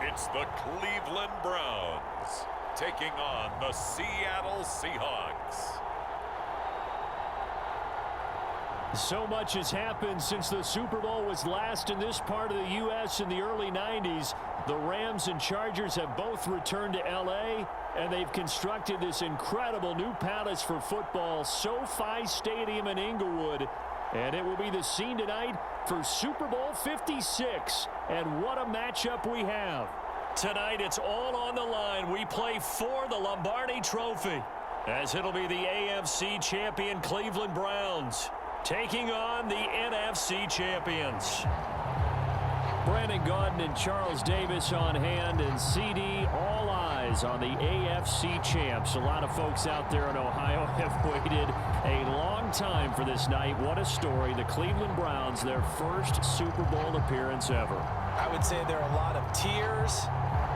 It's the Cleveland Browns taking on the Seattle Seahawks. So much has happened since the Super Bowl was last in this part of the U.S. in the early 90s. The Rams and Chargers have both returned to L.A., and they've constructed this incredible new palace for football, SoFi Stadium in Inglewood. And it will be the scene tonight for Super Bowl 56. And what a matchup we have. Tonight, it's all on the line. We play for the Lombardi Trophy, as it'll be the AFC champion Cleveland Browns taking on the NFC champions. Brandon Gaudin and Charles Davis on hand, and CD, all eyes on the AFC champs. A lot of folks out there in Ohio have waited a long time for this night. What a story. The Cleveland Browns, their first Super Bowl appearance ever. I would say there are a lot of tears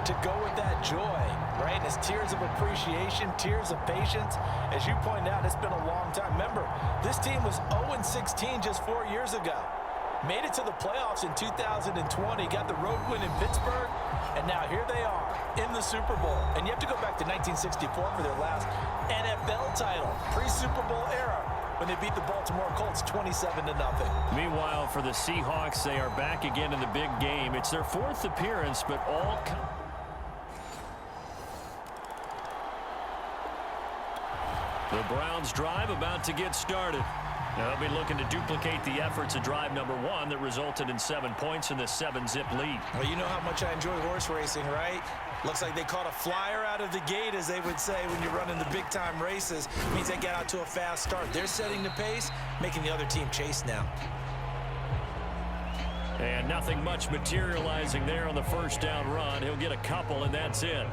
to go with that joy, right? It's tears of appreciation, tears of patience. As you pointed out, it's been a long time. Remember, this team was 0-16 just 4 years ago. Made it to the playoffs in 2020, got the road win in Pittsburgh, and now here they are in the Super Bowl. And you have to go back to 1964 for their last NFL title, pre-Super Bowl era, when they beat the Baltimore Colts 27-0. Meanwhile, for the Seahawks, they are back again in the big game. It's their fourth appearance, but all... The Browns drive about to get started. Now they'll be looking to duplicate the efforts of drive number 1 that resulted in 7 points in the 7-zip lead. Well, you know how much I enjoy horse racing, right? Looks like they caught a flyer out of the gate, as they would say when you're running the big-time races. It means they get out to a fast start. They're setting the pace, making the other team chase now. And nothing much materializing there on the first down run. He'll get a couple, and that's it.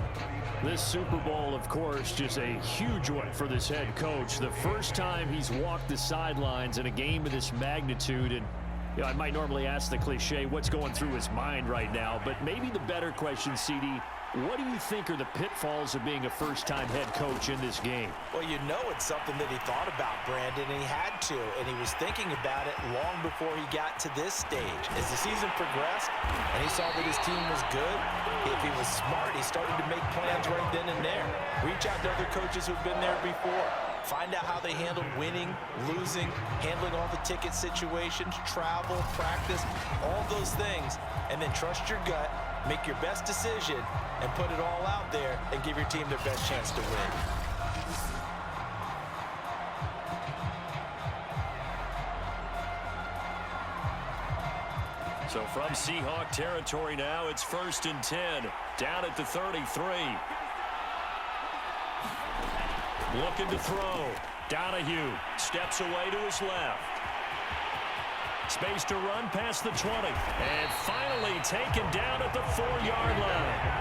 This Super Bowl, of course, just a huge one for this head coach. The first time he's walked the sidelines in a game of this magnitude. And you know, I might normally ask the cliche, what's going through his mind right now? But maybe the better question, CD, what do you think are the pitfalls of being a first-time head coach in this game? Well, you know it's something that he thought about, Brandon, and he had to. And he was thinking about it long before he got to this stage. As the season progressed and he saw that his team was good, if he was smart, he started to make plans right then and there. Reach out to other coaches who've been there before. Find out how they handled winning, losing, handling all the ticket situations, travel, practice, all those things. And then trust your gut, make your best decision, and put it all out there and give your team their best chance to win. So from Seahawk territory now, it's 1st and 10, down at the 33. Looking to throw. Donahue steps away to his left. Space to run past the 20. And finally taken down at the 4-yard line.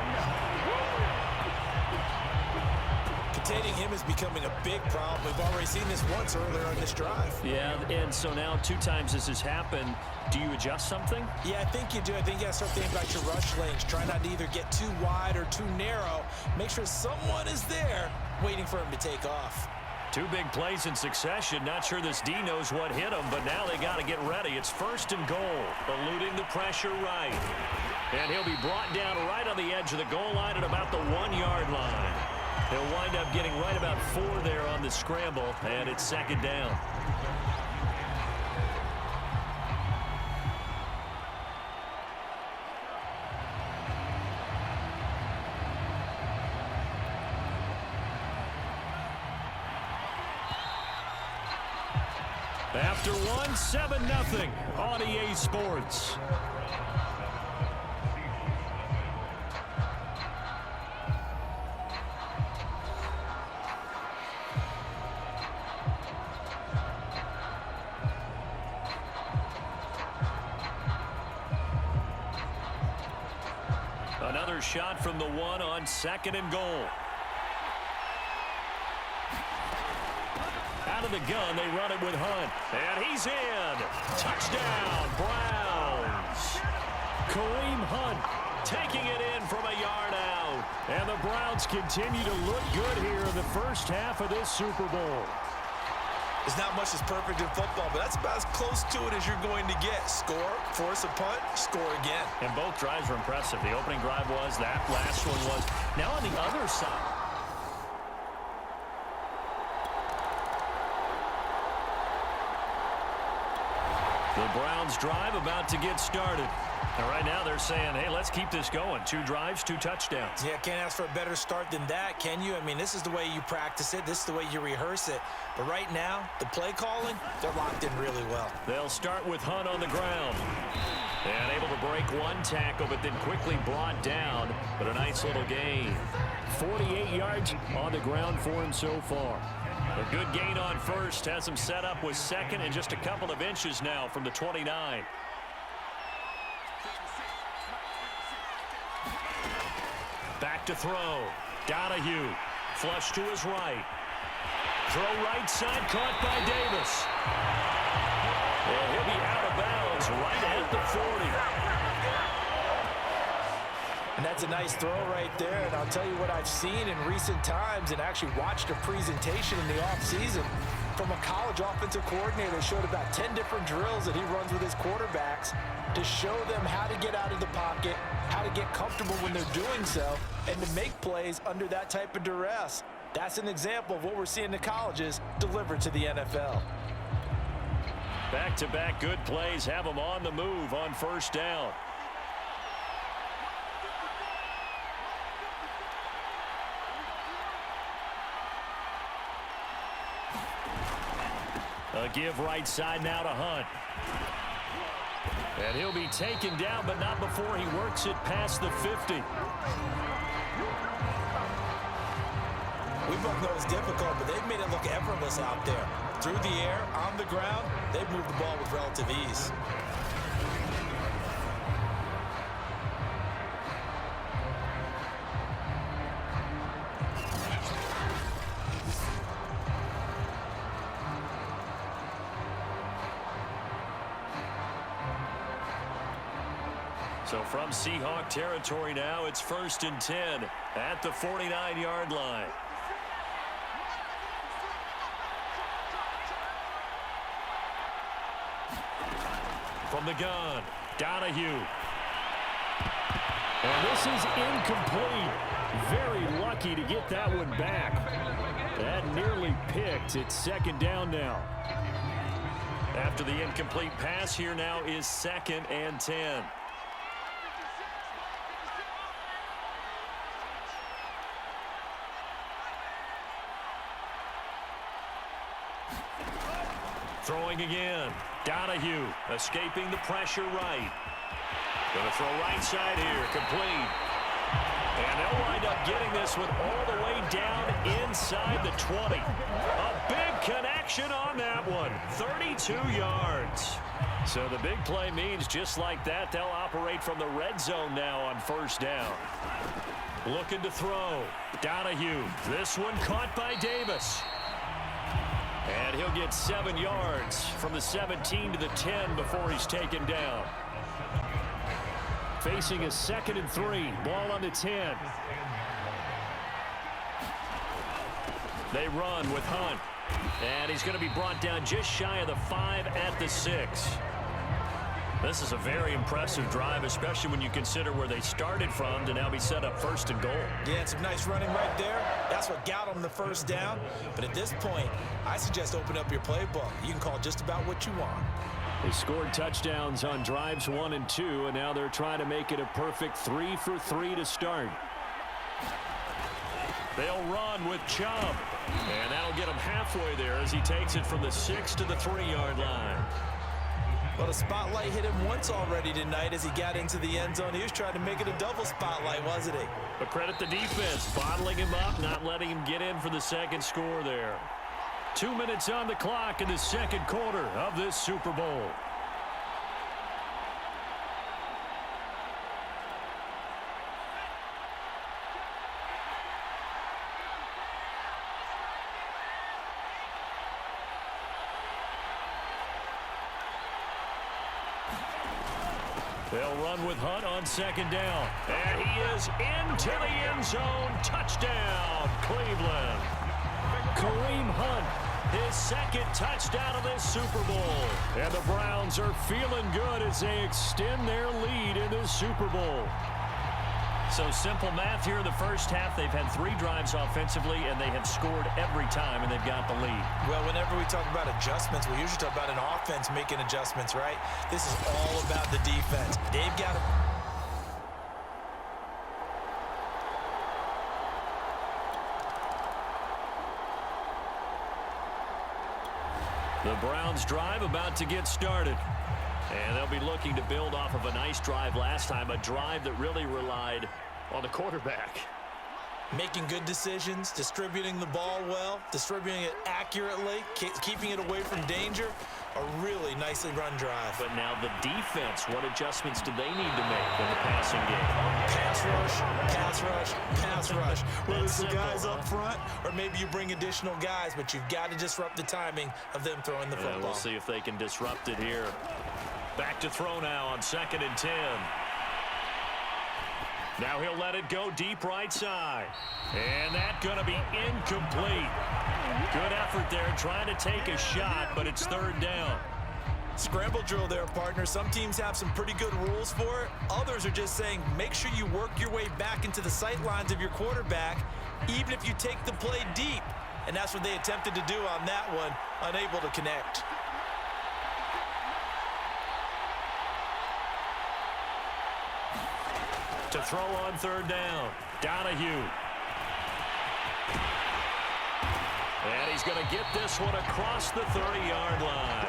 Containing him is becoming a big problem. We've already seen this once earlier on this drive. Yeah, and so now 2 times this has happened. Do you adjust something? Yeah, I think you do. I think you got to start thinking about your rush lanes. Try not to either get too wide or too narrow. Make sure someone is there waiting for him to take off. 2 big plays in succession. Not sure this D knows what hit him, but now they got to get ready. It's 1st and goal, eluding the pressure right. And he'll be brought down right on the edge of the goal line at about the 1-yard line. He'll wind up getting right about 4 there on the scramble, and it's 2nd down. After 1, 7-0 on EA Sports. Another shot from the 1 on 2nd and goal. Out of the gun, they run it with Hunt. And he's in. Touchdown, Browns. Kareem Hunt taking it in from a yard out. And the Browns continue to look good here in the first half of this Super Bowl. There's not much that's perfect in football, but that's about as close to it as you're going to get. Score, force a punt, score again. And both drives were impressive. The opening drive was, that last one was. Now on the other side. The Browns drive about to get started. And right now they're saying, hey, let's keep this going. 2 drives, 2 touchdowns. Yeah, can't ask for a better start than that, can you? I mean, this is the way you practice it. This is the way you rehearse it. But right now, the play calling, they're locked in really well. They'll start with Hunt on the ground. And able to break 1 tackle, but then quickly brought down. But a nice little gain. 48 yards on the ground for him so far. A good gain on first. Has him set up with second and just a couple of inches now from the 29. Back to throw. Donahue. Flush to his right. Throw right side, caught by Davis. And he'll be out of bounds right at the 40. And that's a nice throw right there. And I'll tell you what I've seen in recent times and actually watched a presentation in the offseason from a college offensive coordinator. Showed about 10 different drills that he runs with his quarterbacks to show them how to get out of the pocket, how to get comfortable when they're doing so, and to make plays under that type of duress. That's an example of what we're seeing the colleges deliver to the NFL. Back-to-back good plays have them on the move on first down. A give right side now to Hunt. And he'll be taken down, but not before he works it past the 50. We both know it's difficult, but they've made it look effortless out there. Through the air, on the ground, they've moved the ball with relative ease. So from Seahawk territory now, it's 1st and 10 at the 49-yard line. From the gun, Donahue. And this is incomplete. Very lucky to get that one back. That nearly picked. It's 2nd down now. After the incomplete pass, here now is 2nd and 10. Throwing again. Donahue escaping the pressure right. Going to throw right side here. Complete. And they'll wind up getting this one all the way down inside the 20. A big connection on that one. 32 yards. So the big play means just like that, they'll operate from the red zone now on first down. Looking to throw. Donahue. This one caught by Davis. And he'll get 7 yards from the 17 to the 10 before he's taken down. Facing a 2nd and 3. Ball on the 10. They run with Hunt. And he's going to be brought down just shy of the 5 at the 6. This is a very impressive drive, especially when you consider where they started from to now be set up 1st and goal. Yeah, some nice running right there. That's what got them the first down. But at this point, I suggest open up your playbook. You can call just about what you want. They scored touchdowns on drives 1 and 2, and now they're trying to make it a perfect 3 for 3 to start. They'll run with Chubb. And that'll get him halfway there as he takes it from the 6 to the 3-yard line. Well, the spotlight hit him once already tonight as he got into the end zone. He was trying to make it a double spotlight, wasn't he? But credit the defense, bottling him up, not letting him get in for the second score there. 2 minutes on the clock in the second quarter of this Super Bowl. They'll run with Hunt on 2nd down. And he is into the end zone. Touchdown, Cleveland. Kareem Hunt his second touchdown of this Super Bowl. And the Browns are feeling good as they extend their lead in this Super Bowl. So simple math here in the first half. They've had 3 drives offensively, and they have scored every time, and they've got the lead. Well, whenever we talk about adjustments, we usually talk about an offense making adjustments, right? This is all about the defense. They've got to... The Browns drive about to get started. And they'll be looking to build off of a nice drive last time, a drive that really relied on the quarterback. Making good decisions, distributing the ball well, distributing it accurately, keeping it away from danger. A really nicely run drive. But now the defense, what adjustments do they need to make in the passing game? Pass rush, pass rush, pass rush. Whether it's the guys up front or maybe you bring additional guys, but you've got to disrupt the timing of them throwing the football. We'll see if they can disrupt it here. Back to throw now on 2nd and 10. Now he'll let it go deep right side. And that's going to be incomplete. Good effort there trying to take a shot, but it's 3rd down. Scramble drill there, partner. Some teams have some pretty good rules for it. Others are just saying make sure you work your way back into the sight lines of your quarterback, even if you take the play deep. And that's what they attempted to do on that one, unable to connect. To throw on 3rd down, Donahue. And he's going to get this one across the 30-yard line.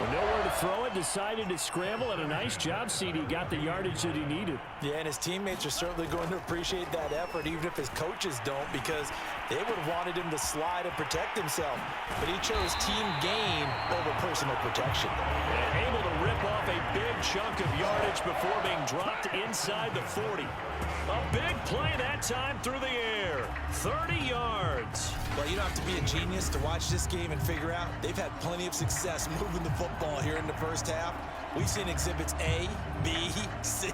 With nowhere to throw it, decided to scramble, and a nice job, CD. Got the yardage that he needed. Yeah, and his teammates are certainly going to appreciate that effort, even if his coaches don't, because they would have wanted him to slide and protect himself. But he chose team gain over personal protection. And able to rip off a big chunk of yardage before being dropped inside the 40. A big play that time through the air. 30 yards. Well, you don't have to be a genius to watch this game and figure out they've had plenty of success moving the football here in the first half. We've seen exhibits A, B, C,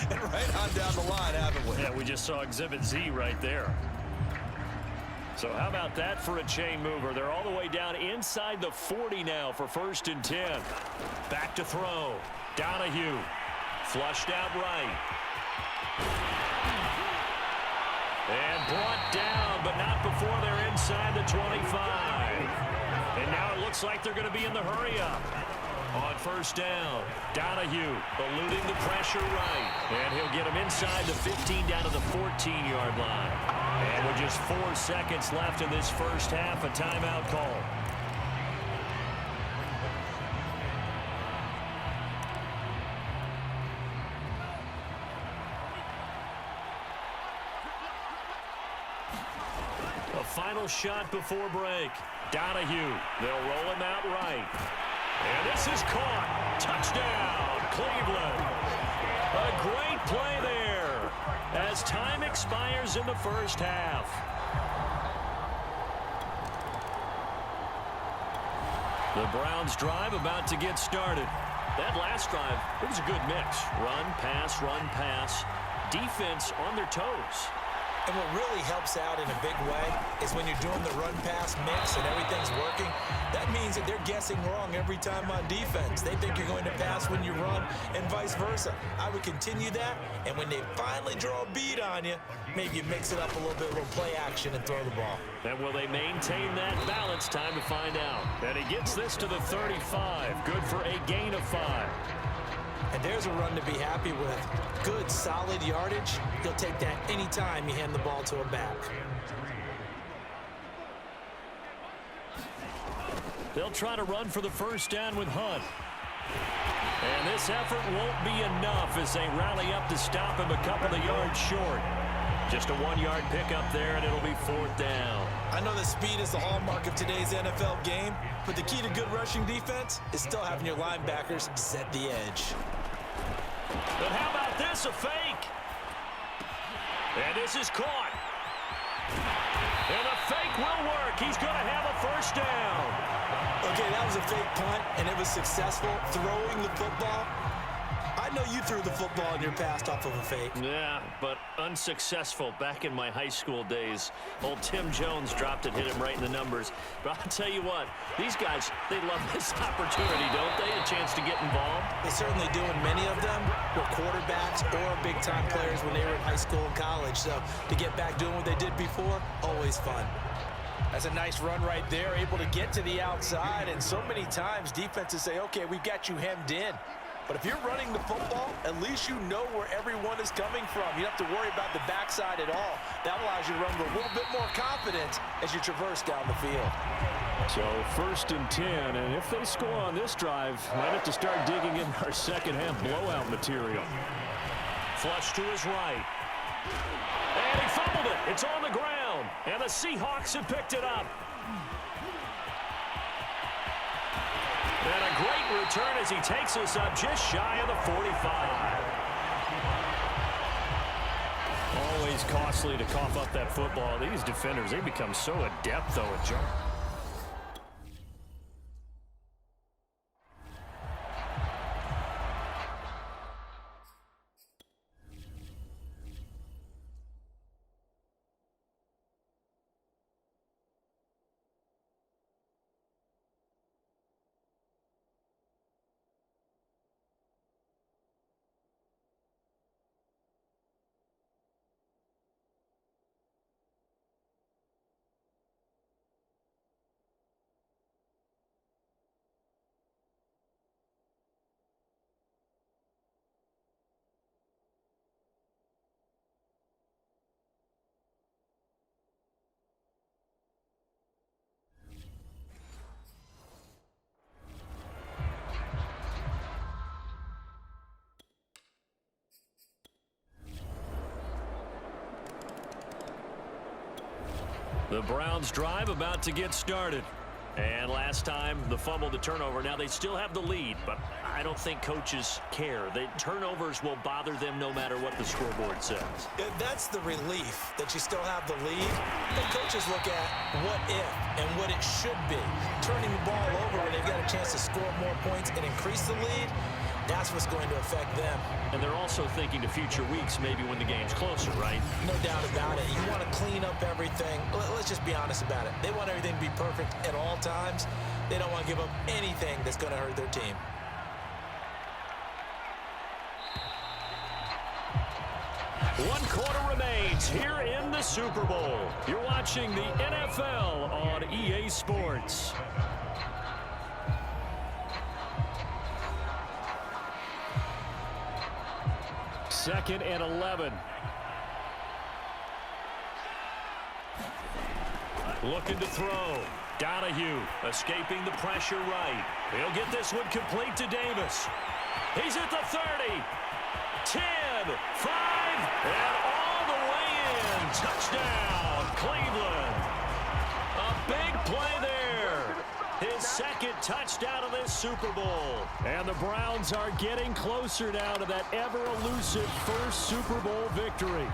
and right on down the line, haven't we? Yeah, we just saw exhibit Z right there. So how about that for a chain mover? They're all the way down inside the 40 now for 1st and 10. Back to throw. Donahue. Flushed out right. And brought down, but not before they're inside the 25. And now it looks like they're going to be in the hurry-up. On 1st down, Donahue eluding the pressure right. And he'll get him inside the 15 down to the 14-yard line. And with just 4 seconds left in this first half, a timeout call. A final shot before break. Donahue, they'll roll him out right. And this is caught. Touchdown, Cleveland. A great play there as time expires in the first half. The Browns drive about to get started. That last drive, it was a good mix. Run, pass, defense on their toes. And what really helps out in a big way is when you're doing the run-pass mix and everything's working, that means that they're guessing wrong every time on defense. They think you're going to pass when you run and vice versa. I would continue that, and when they finally draw a bead on you, maybe you mix it up a little bit, a little play action and throw the ball. And will they maintain that balance? Time to find out. And he gets this to the 35. Good for a gain of 5. And there's a run to be happy with. Good, solid yardage. You'll take that anytime you hand the ball to a back. They'll try to run for the 1st down with Hunt. And this effort won't be enough as they rally up to stop him a couple of yards short. Just a 1-yard pickup there, and it'll be 4th down. I know that speed is the hallmark of today's NFL game, but the key to good rushing defense is still having your linebackers set the edge. But how about this, a fake? And this is caught. And the fake will work. He's going to have a 1st down. Okay, that was a fake punt, and it was successful throwing the football. I know you threw the football in your past off of a fake. Yeah, but unsuccessful back in my high school days. Old Tim Jones dropped it, hit him right in the numbers. But I'll tell you what, these guys, they love this opportunity, don't they? A chance to get involved. They certainly do, and many of them were quarterbacks or big-time players when they were in high school and college. So to get back doing what they did before, always fun. That's a nice run right there, able to get to the outside. And so many times defenses say, okay, we've got you hemmed in. But if you're running the football, at least you know where everyone is coming from. You don't have to worry about the backside at all. That allows you to run with a little bit more confidence as you traverse down the field. So 1st and 10, and if they score on this drive, might have to start digging in our second-half blowout material. Flush to his right. And he fumbled it. It's on the ground. And the Seahawks have picked it up. And a great return as he takes us up just shy of the 45. Always costly to cough up that football. These defenders, they become so adept, though, at jumping. The Browns drive about to get started. And last time, the fumble, the turnover. Now, they still have the lead, but I don't think coaches care. The turnovers will bother them no matter what the scoreboard says. That's the relief that you still have the lead. But coaches look at what if and what it should be. Turning the ball over when they've got a chance to score more points and increase the lead, that's what's going to affect them. And they're also thinking to future weeks, maybe when the game's closer, right? No doubt about it. You want to clean up everything. Let's just be honest about it. They want everything to be perfect at all times. They don't want to give up anything that's going to hurt their team. One quarter remains here in the Super Bowl. You're watching the NFL on EA Sports. Second and 11. Looking to throw. Donahue escaping the pressure right. He'll get this one complete to Davis. He's at the 30. 10, 5, and all the way in. Touchdown, Cleveland. A big play there. His second touchdown of this Super Bowl. And the Browns are getting closer now to that ever-elusive first Super Bowl victory.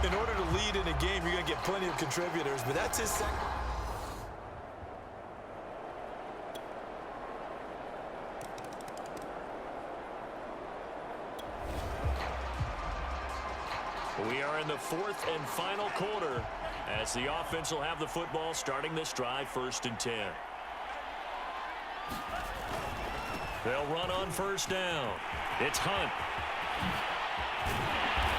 In order to lead in a game, you're going to get plenty of contributors, but that's his second. We are in the fourth and final quarter as the offense will have the football starting this drive 1st and 10. They'll run on first down. It's Hunt.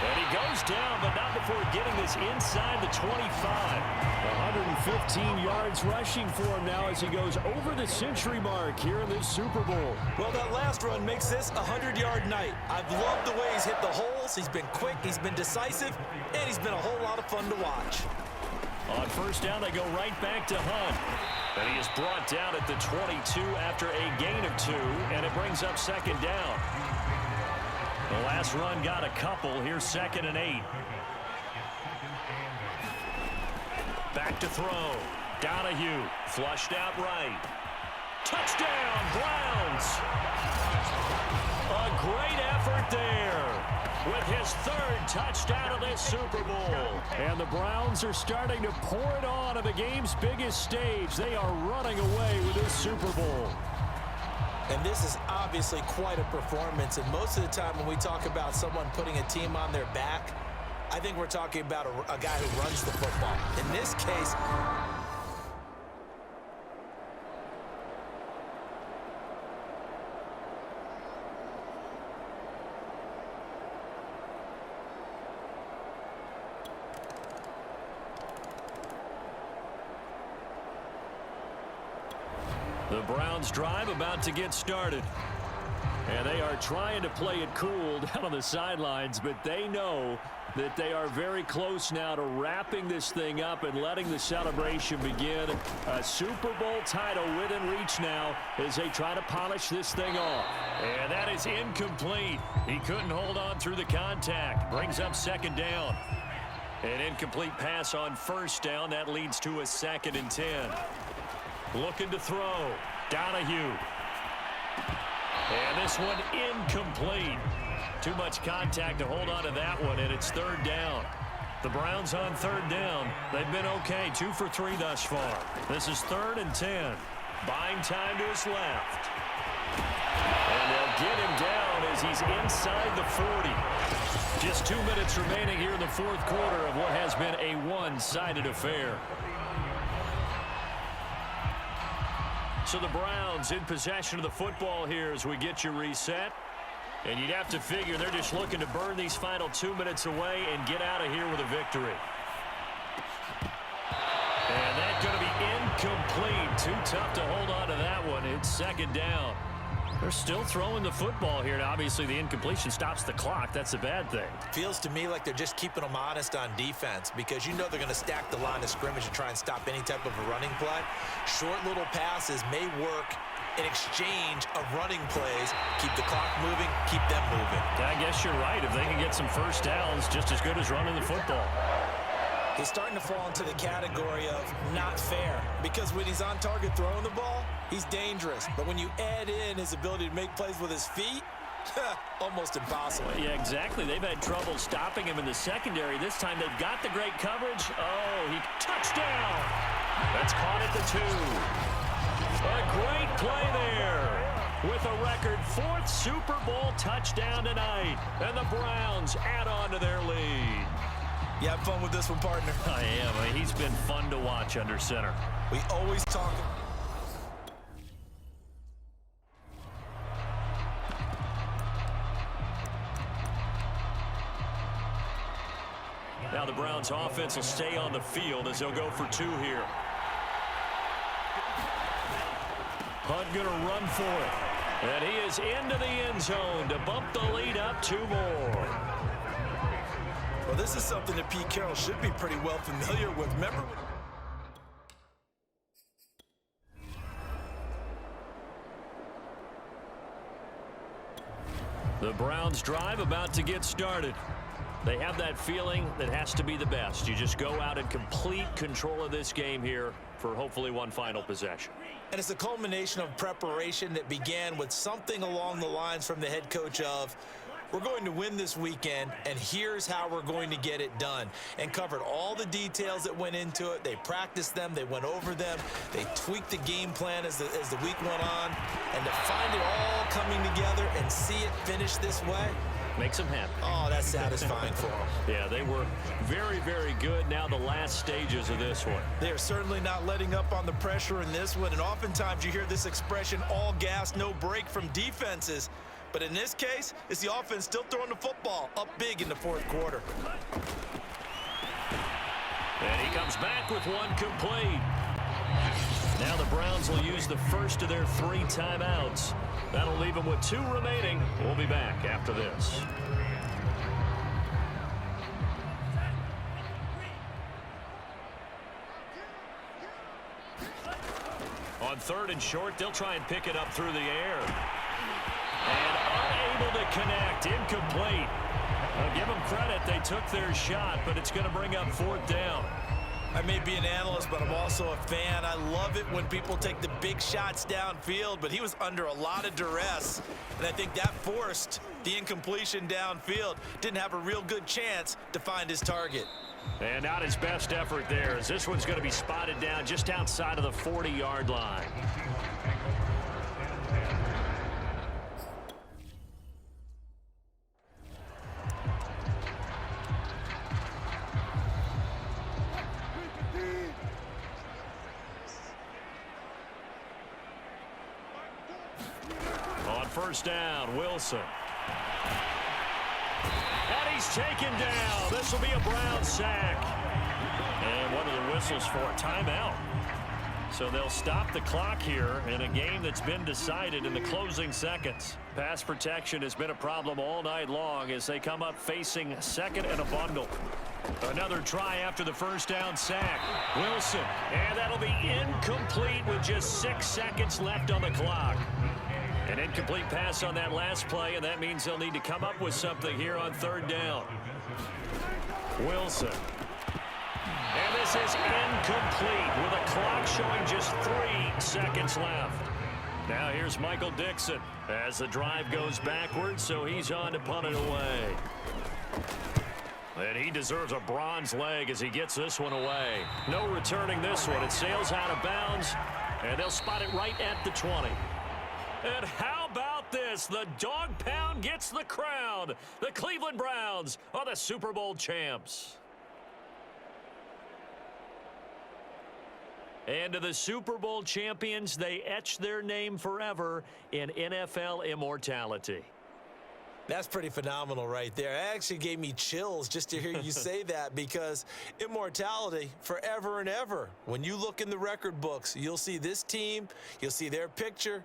And he goes down, but not before getting this inside the 25. 115 yards rushing for him now as he goes over the century mark here in this Super Bowl. Well, that last run makes this a 100-yard night. I've loved the way he's hit the holes. He's been quick, he's been decisive, and he's been a whole lot of fun to watch. On first down, they go right back to Hunt. And he is brought down at the 22 after a gain of 2, and it brings up second down. The last run got a couple. Here's 2nd and 8. Back to throw. Donahue flushed out right. Touchdown, Browns. A great effort there with his 3rd touchdown of this Super Bowl. And the Browns are starting to pour it on the game's biggest stage. They are running away with this Super Bowl. And this is obviously quite a performance. And most of the time when we talk about someone putting a team on their back, I think we're talking about a guy who runs the football. In this case, the Browns drive about to get started. And they are trying to play it cool down on the sidelines, but they know that they are very close now to wrapping this thing up and letting the celebration begin. A Super Bowl title within reach now as they try to polish this thing off. And that is incomplete. He couldn't hold on through the contact. Brings up second down. An incomplete pass on first down. That leads to a 2nd and 10. Looking to throw. Donahue. And this one incomplete. Too much contact to hold on to that one, and it's 3rd down. The Browns on 3rd down. They've been okay, 2 for 3 thus far. This is 3rd and 10. Buying time to his left. And they'll get him down as he's inside the 40. Just 2 minutes remaining here in the 4th quarter of what has been a one-sided affair. So the Browns in possession of the football here as we get you reset. And you'd have to figure they're just looking to burn these final 2 minutes away and get out of here with a victory. And that's going to be incomplete. Too tough to hold on to that one. It's 2nd down. They're still throwing the football here. Now, obviously, the incompletion stops the clock. That's a bad thing. Feels to me like they're just keeping them honest on defense because you know they're going to stack the line of scrimmage and try and stop any type of a running play. Short little passes may work in exchange of running plays. Keep the clock moving, keep them moving. Yeah, I guess you're right. If they can get some first downs, just as good as running the football. He's starting to fall into the category of not fair because when he's on target throwing the ball, he's dangerous. But when you add in his ability to make plays with his feet, almost impossible. Yeah, exactly. They've had trouble stopping him in the secondary. This time they've got the great coverage. Oh, he touchdown. That's caught at the 2. A great play there with a record 4th Super Bowl touchdown tonight. And the Browns add on to their lead. You have fun with this one, partner? I am. He's been fun to watch under center. We always talk. Now the Browns offense will stay on the field as they'll go for 2 here. Hunt going to run for it. And he is into the end zone to bump the lead up 2 more. Well, this is something that Pete Carroll should be pretty well familiar with. Remember? The Browns drive about to get started. They have that feeling that has to be the best. You just go out and complete control of this game here for hopefully one final possession. And it's a culmination of preparation that began with something along the lines from the head coach of, we're going to win this weekend, and here's how we're going to get it done. And covered all the details that went into it. They practiced them. They went over them. They tweaked the game plan as the week went on. And to find it all coming together and see it finish this way, makes them happy. Oh, that's satisfying for them. Yeah, they were very, very good. Now the last stages of this one. They are certainly not letting up on the pressure in this one. And oftentimes you hear this expression, all gas, no break from defenses. But in this case, it's the offense still throwing the football up big in the 4th quarter. And he comes back with one complete. Now the Browns will use the first of their 3 timeouts. That'll leave them with 2 remaining. We'll be back after this. On 3rd and short, they'll try and pick it up through the air. And unable to connect, incomplete. I'll give them credit, they took their shot, but it's going to bring up 4th down. I may be an analyst, but I'm also a fan. I love it when people take the big shots downfield, but he was under a lot of duress, and I think that forced the incompletion downfield. Didn't have a real good chance to find his target. And not his best effort there, as this one's going to be spotted down just outside of the 40-yard line. first down. Wilson. And he's taken down. This will be a Brown sack. And one of the whistles for a timeout. So they'll stop the clock here in a game that's been decided in the closing seconds. Pass protection has been a problem all night long as they come up facing second and a bundle. Another try after the first down sack. Wilson, and that'll be incomplete with just 6 seconds left on the clock. An incomplete pass on that last play, and that means they'll need to come up with something here on third down. Wilson. And this is incomplete with a clock showing just 3 seconds left. Now here's Michael Dixon as the drive goes backwards, so he's on to punt it away. And he deserves a bronze leg as he gets this one away. No returning this one. It sails out of bounds, and they'll spot it right at the 20. And how about this? The dog pound gets the crown. The Cleveland Browns are the Super Bowl champs. And to the Super Bowl champions, they etch their name forever in NFL immortality. That's pretty phenomenal right there. It actually gave me chills just to hear you say that, because immortality forever and ever. When you look in the record books, you'll see this team, you'll see their picture,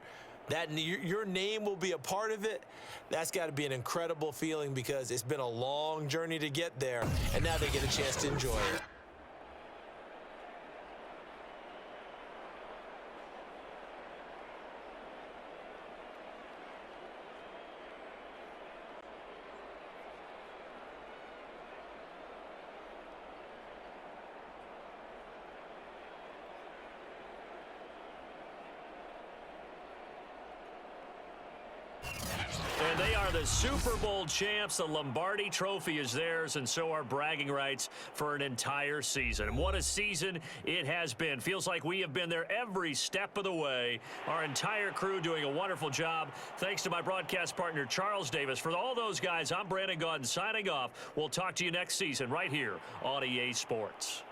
that your name will be a part of it. That's got to be an incredible feeling, because it's been a long journey to get there, and now they get a chance to enjoy it. And they are the Super Bowl champs. The Lombardi Trophy is theirs, and so are bragging rights for an entire season. And what a season it has been. Feels like we have been there every step of the way. Our entire crew doing a wonderful job. Thanks to my broadcast partner, Charles Davis. For all those guys, I'm Brandon Gaudin signing off. We'll talk to you next season right here on EA Sports.